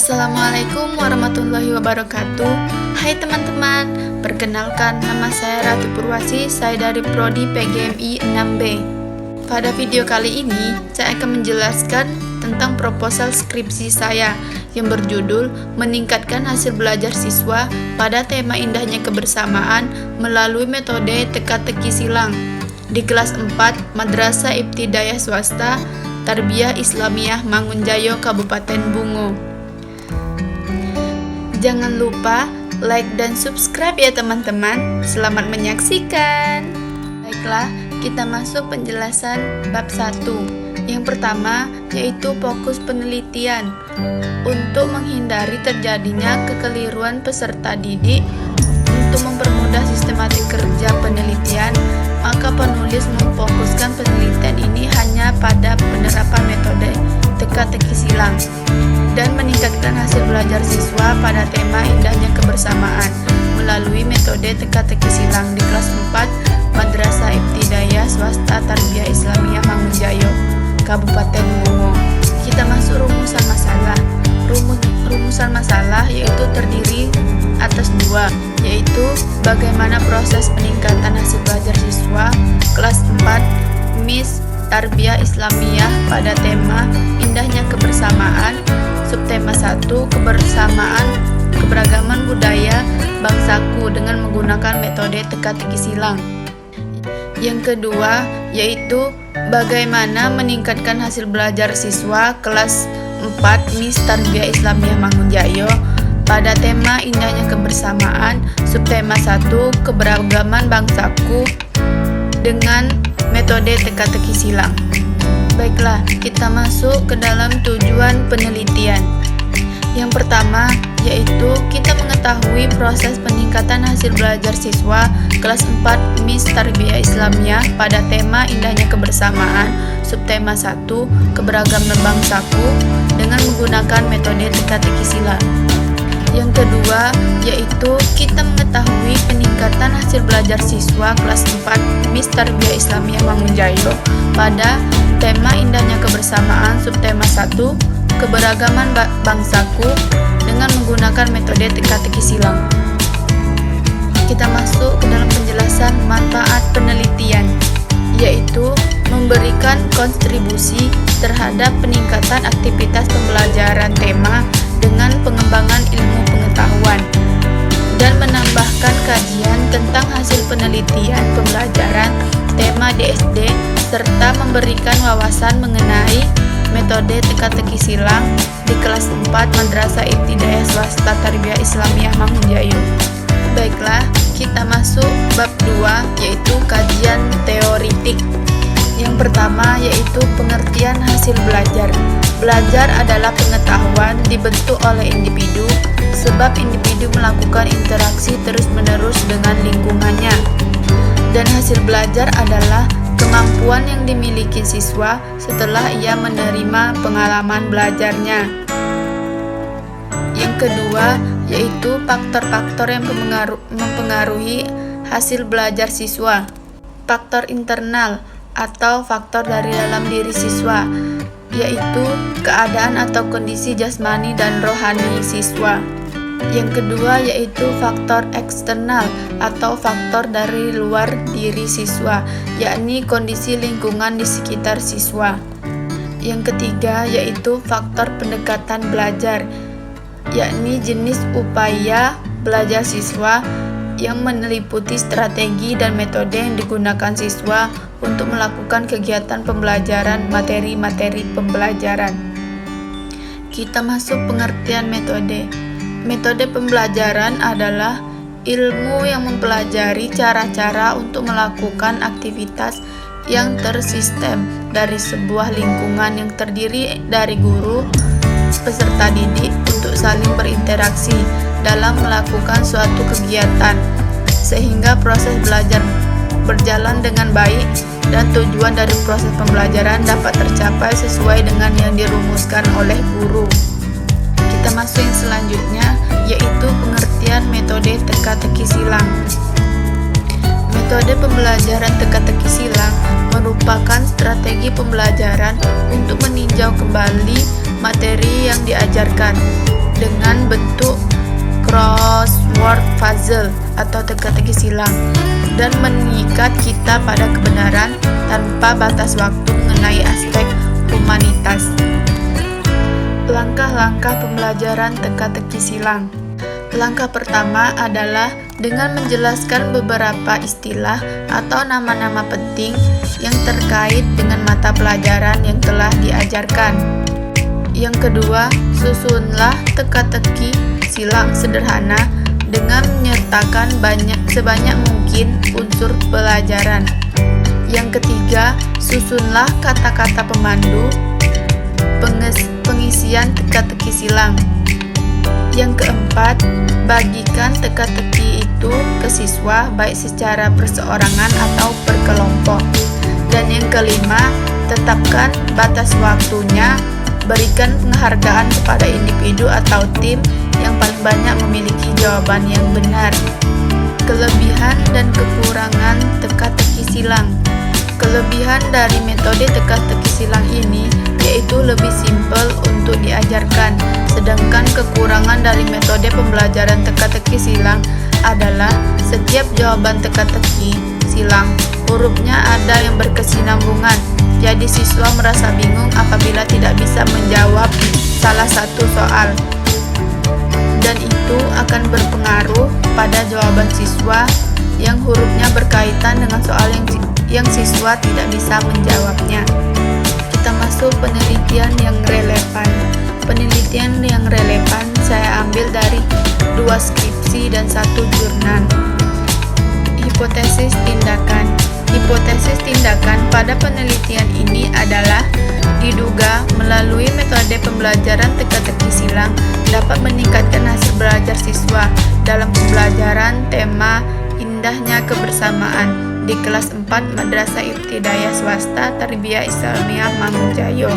Assalamualaikum warahmatullahi wabarakatuh. Hai teman-teman, perkenalkan nama saya Ratu Purwasi, saya dari Prodi PGMI 6B. Pada video kali ini, saya akan menjelaskan tentang proposal skripsi saya yang berjudul Meningkatkan Hasil Belajar Siswa pada Tema Indahnya Kebersamaan melalui Metode Teka-teki Silang di kelas 4 Madrasah Ibtidaiyah Swasta Tarbiyah Islamiyah Mangunjayo, Kabupaten Bungo. Jangan lupa like dan subscribe ya teman-teman. Selamat menyaksikan. Baiklah, kita masuk penjelasan bab 1. Yang pertama yaitu fokus penelitian. Untuk menghindari terjadinya kekeliruan peserta didik, untuk mempermudah sistematik kerja penelitian, maka penulis memfokuskan penelitian ini hanya pada penerapan metode teka-teki silang dan meningkatkan hasil belajar siswa pada tema indahnya kebersamaan melalui metode teka-teki silang di kelas 4 Madrasah Ibtidaiyah Swasta Tarbiyah Islamiyah Mangunjayo, Kabupaten Bungo. Kita masuk rumusan masalah. Rumusan masalah yaitu terdiri atas dua, yaitu bagaimana proses peningkatan hasil belajar siswa kelas 4 MIS Tarbiyah Islamiyah pada tema indahnya kebersamaan, subtema 1 kebersamaan keberagaman budaya bangsaku dengan menggunakan metode teka-teki silang. Yang kedua yaitu bagaimana meningkatkan hasil belajar siswa kelas 4 MIS Tarbiyah Islamiyah Mangunjayo pada tema indahnya kebersamaan, subtema 1 keberagaman bangsaku dengan metode teka-teki silang. Baiklah, kita masuk ke dalam tujuan penelitian. Yang pertama yaitu kita mengetahui proses peningkatan hasil belajar siswa kelas 4 MIS Tarbiyah Islamiyah pada tema indahnya kebersamaan, subtema 1 keberagaman bangsaku dengan menggunakan metode teka-teki silang. Yang kedua yaitu kita mengetahui peningkatan hasil belajar siswa kelas 4 MIS Tarbiyah Islamiyah Mangunjayo pada tema indahnya kebersamaan, subtema 1 keberagaman bangsaku dengan menggunakan metode teka-teki silang. Kita masuk ke dalam penjelasan manfaat penelitian, yaitu memberikan kontribusi terhadap peningkatan aktivitas pembelajaran tema dengan pengembangan ilmu pengetahuan dan menambahkan kajian tentang hasil penelitian pembelajaran tema DSD serta memberikan wawasan mengenai metode teka-teki silang di kelas 4 Madrasah Ibtidaiyah Swasta Tarbiyah Islamiyah Mangunjayo. Baiklah, kita masuk bab 2 yaitu kajian teoritik. Yang pertama yaitu pengertian hasil belajar. Belajar adalah pengetahuan dibentuk oleh individu sebab individu melakukan interaksi terus-menerus dengan lingkungannya. Dan hasil belajar adalah kemampuan yang dimiliki siswa setelah ia menerima pengalaman belajarnya. Yang kedua yaitu faktor-faktor yang mempengaruhi hasil belajar siswa. Faktor internal atau faktor dari dalam diri siswa, yaitu keadaan atau kondisi jasmani dan rohani siswa. Yang kedua yaitu faktor eksternal atau faktor dari luar diri siswa, yakni kondisi lingkungan di sekitar siswa. Yang ketiga yaitu faktor pendekatan belajar, yakni jenis upaya belajar siswa yang meliputi strategi dan metode yang digunakan siswa untuk melakukan kegiatan pembelajaran materi-materi pembelajaran. Kita masuk pengertian metode. Metode pembelajaran adalah ilmu yang mempelajari cara-cara untuk melakukan aktivitas yang tersistem dari sebuah lingkungan yang terdiri dari guru, peserta didik untuk saling berinteraksi dalam melakukan suatu kegiatan sehingga proses belajar berjalan dengan baik dan tujuan dari proses pembelajaran dapat tercapai sesuai dengan yang dirumuskan oleh guru. Kita masuk yang selanjutnya yaitu pengertian metode teka-teki silang. Metode pembelajaran teka-teki silang merupakan strategi pembelajaran untuk meninjau kembali materi yang diajarkan puzzle atau teka-teki silang, dan mengikat kita pada kebenaran tanpa batas waktu mengenai aspek humanitas. Langkah-langkah pembelajaran teka-teki silang. Langkah pertama adalah dengan menjelaskan beberapa istilah atau nama-nama penting yang terkait dengan mata pelajaran yang telah diajarkan. Yang kedua, susunlah teka-teki silang sederhana dengan menyertakan sebanyak mungkin unsur pelajaran. Yang ketiga, susunlah kata-kata pemandu pengisian teka-teki silang. Yang keempat, bagikan teka-teki itu ke siswa baik secara perseorangan atau per kelompok. Dan yang kelima, tetapkan batas waktunya, berikan penghargaan kepada individu atau tim yang paling banyak memiliki jawaban yang benar. Kelebihan dan kekurangan teka-teki silang. Kelebihan dari metode teka-teki silang ini yaitu lebih simpel untuk diajarkan, sedangkan kekurangan dari metode pembelajaran teka-teki silang adalah setiap jawaban teka-teki silang hurufnya ada yang berkesinambungan. Jadi siswa merasa bingung apabila tidak bisa menjawab salah satu soal, dan itu akan berpengaruh pada jawaban siswa yang hurufnya berkaitan dengan soal yang siswa tidak bisa menjawabnya. Kita masuk penelitian yang relevan. Penelitian yang relevan saya ambil dari 2 skripsi dan 1 jurnal. Hipotesis tindakan. Hipotesis tindakan pada penelitian ini adalah diduga melalui metode pembelajaran teka-teki silang dapat meningkatkan hasil belajar siswa dalam pembelajaran tema indahnya kebersamaan di kelas 4 Madrasah Ibtidaiyah Swasta Tarbiyah Islamiyah Mangunjayo.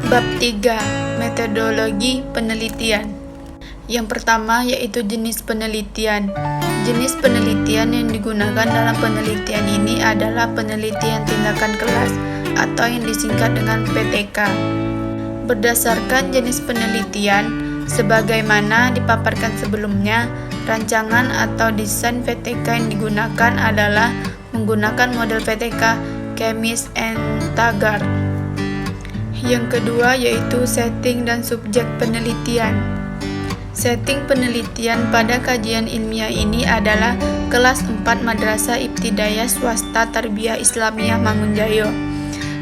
Bab 3. Metodologi penelitian. Yang pertama yaitu jenis penelitian. Jenis penelitian yang digunakan dalam penelitian ini adalah penelitian tindakan kelas atau yang disingkat dengan PTK. Berdasarkan jenis penelitian, sebagaimana dipaparkan sebelumnya, rancangan atau desain PTK yang digunakan adalah menggunakan model PTK Chemist and Taggart. Yang kedua yaitu setting dan subjek penelitian. Setting penelitian pada kajian ilmiah ini adalah kelas 4 Madrasah Ibtidaiyah Swasta Tarbiyah Islamiyah Mangunjayo.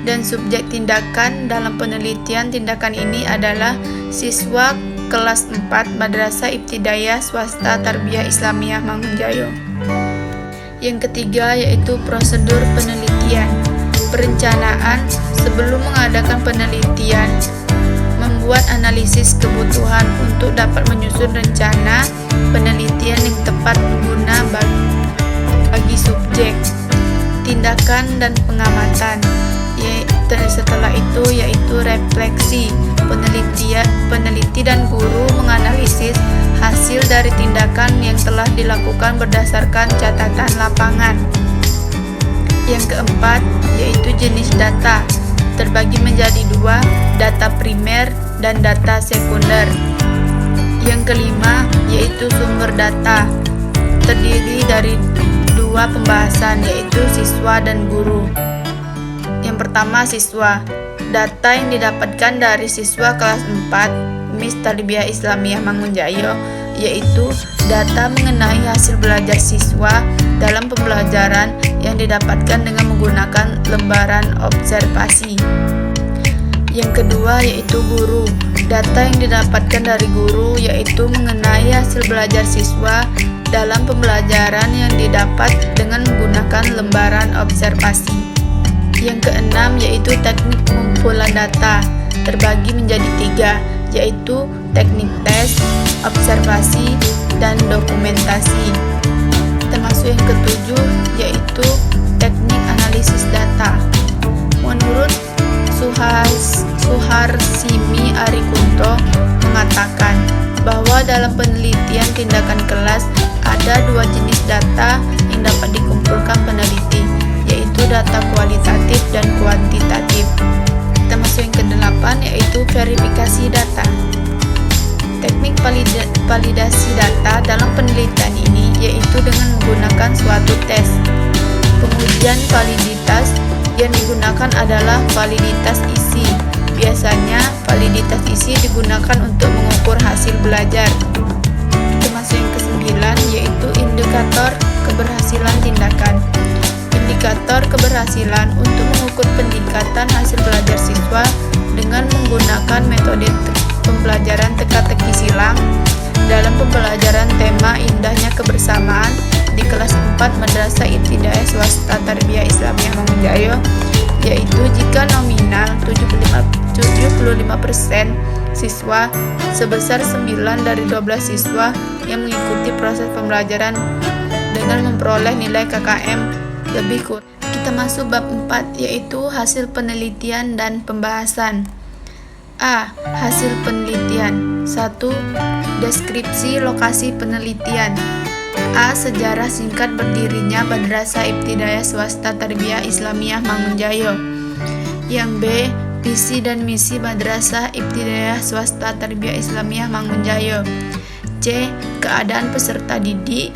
Dan subjek tindakan dalam penelitian tindakan ini adalah siswa kelas 4 Madrasah Ibtidaiyah Swasta Tarbiyah Islamiyah Mangunjayo. Yang ketiga yaitu prosedur penelitian. Perencanaan sebelum mengadakan penelitian, membuat analisis kebutuhan untuk dapat menyusun rencana penelitian yang tepat guna bagi subjek, tindakan dan pengamatan. Setelah itu yaitu refleksi. Peneliti dan guru menganalisis hasil dari tindakan yang telah dilakukan berdasarkan catatan lapangan. Yang keempat yaitu jenis data, terbagi menjadi 2, data primer dan data sekunder. Yang kelima yaitu sumber data, terdiri dari 2 pembahasan yaitu siswa dan guru. Yang pertama siswa, data yang didapatkan dari siswa kelas 4 MIS Tarbiyah Islamiyah Mangunjayo yaitu data mengenai hasil belajar siswa dalam pembelajaran yang didapatkan dengan menggunakan lembaran observasi. Yang kedua yaitu guru, data yang didapatkan dari guru yaitu mengenai hasil belajar siswa dalam pembelajaran yang didapat dengan menggunakan lembaran observasi. Yang keenam yaitu teknik pengumpulan data, terbagi menjadi 3, yaitu teknik tes, observasi, dan dokumentasi. Termasuk yang ketujuh yaitu teknik analisis data. Menurut Suharsimi Arikunto mengatakan bahwa dalam penelitian tindakan kelas ada 2 jenis data yang dapat dikumpulkan peneliti, yaitu data kualitatif dan kuantitatif. Kita masuk yang ke-8 yaitu verifikasi data. Teknik validasi data dalam penelitian ini yaitu dengan menggunakan suatu tes. Pengujian validitas yang digunakan adalah validitas isi. Biasanya validitas isi digunakan untuk mengukur hasil belajar. Kita masuk yang ke-9 yaitu indikator keberhasilan tindakan. Indikator keberhasilan untuk mengukur peningkatan hasil belajar siswa dengan menggunakan metode pembelajaran teka-teki silang dalam pembelajaran tema indahnya kebersamaan di kelas 4 Madrasah Ibtidaiyah Swasta Tarbiyah Islamiyah Mangunjaya, yaitu jika nominal 75% siswa sebesar 9 dari 12 siswa yang mengikuti proses pembelajaran dengan memperoleh nilai KKM lebih kurang. Kita masuk bab 4 yaitu hasil penelitian dan pembahasan. A. Hasil penelitian. 1. Deskripsi lokasi penelitian. A. Sejarah singkat berdirinya Madrasah Ibtidaiyah Swasta Tarbiyah Islamiyah Mangunjaya. Yang B. Visi dan misi Madrasah Ibtidaiyah Swasta Tarbiyah Islamiyah Mangunjaya. C. Keadaan peserta didik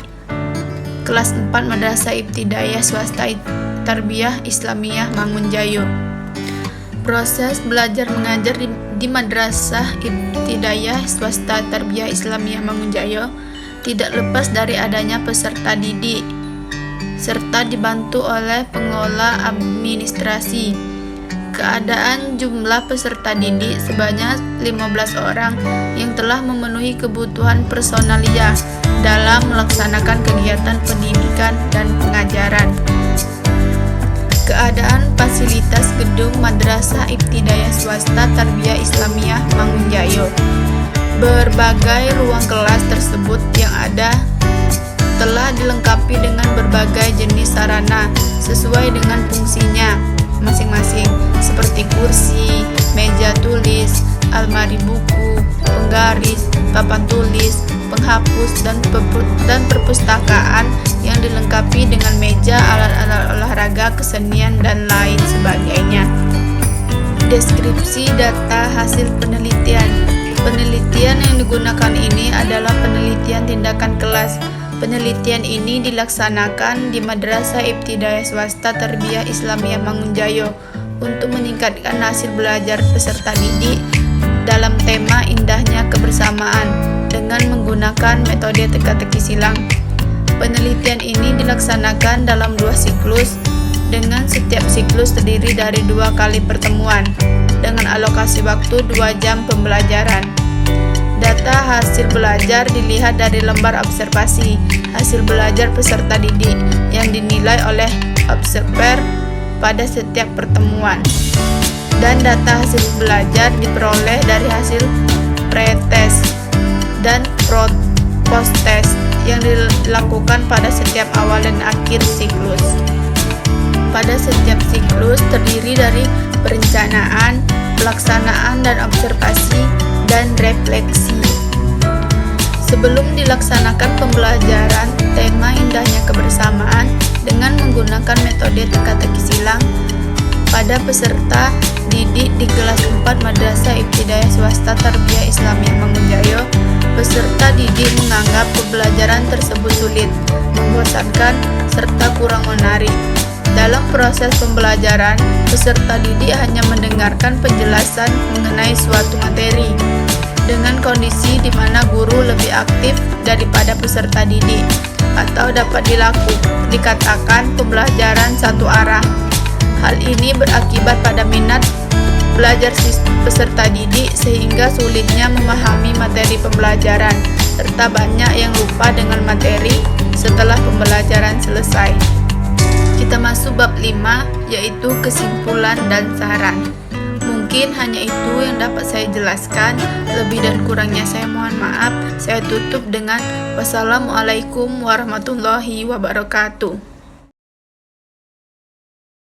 kelas 4 Madrasah Ibtidaiyah Swasta Tarbiyah Islamiyah Mangunjaya. Proses belajar mengajar di Madrasah Ibtidaiyah Swasta Tarbiyah Islamiyah Mangunjaya tidak lepas dari adanya peserta didik serta dibantu oleh pengelola administrasi. Keadaan jumlah peserta didik sebanyak 15 orang yang telah memenuhi kebutuhan personalia dalam melaksanakan kegiatan pendidikan dan pengajaran. Keadaan fasilitas gedung Madrasah Ibtidaiyah Swasta Tarbiyah Islamiyah Mangunjaya. Berbagai ruang kelas tersebut yang ada telah dilengkapi dengan berbagai jenis sarana sesuai dengan fungsinya masing-masing, seperti kursi, meja tulis, almari buku, penggaris, papan tulis, penghapus, dan perpustakaan yang dilengkapi dengan meja, alat-alat olahraga, kesenian, dan lain sebagainya. Deskripsi data hasil penelitian. Penelitian yang digunakan ini adalah penelitian tindakan kelas. Penelitian ini dilaksanakan di Madrasah Ibtidaiyah Swasta Tarbiyah Islamiyah Mangunjaya untuk meningkatkan hasil belajar peserta didik dalam tema indahnya kebersamaan dengan menggunakan metode teka-teki silang. Penelitian ini dilaksanakan dalam 2 siklus dengan setiap siklus terdiri dari 2 kali pertemuan dengan alokasi waktu 2 jam pembelajaran. Data hasil belajar dilihat dari lembar observasi hasil belajar peserta didik yang dinilai oleh observer pada setiap pertemuan. Dan data hasil belajar diperoleh dari hasil pre-test dan post-test yang dilakukan pada setiap awal dan akhir siklus. Pada setiap siklus terdiri dari perencanaan, pelaksanaan dan observasi dan refleksi. Sebelum dilaksanakan pembelajaran tema indahnya kebersamaan dengan menggunakan metode teka-teki silang pada peserta didik di kelas 4 Madrasah Ibtidaiyah Swasta Tarbiyah Islamiyah Mangunjaya, peserta didik menganggap pembelajaran tersebut sulit, membosankan, serta kurang menarik. Dalam proses pembelajaran, peserta didik hanya mendengarkan penjelasan mengenai suatu materi, dengan kondisi di mana guru lebih aktif daripada peserta didik, atau dapat dikatakan pembelajaran satu arah. Hal ini berakibat pada minat belajar peserta didik sehingga sulitnya memahami materi pembelajaran, serta banyak yang lupa dengan materi setelah pembelajaran selesai. Kita masuk bab 5 yaitu kesimpulan dan saran. Mungkin hanya itu yang dapat saya jelaskan. Lebih dan kurangnya saya mohon maaf. Saya tutup dengan wassalamualaikum warahmatullahi wabarakatuh.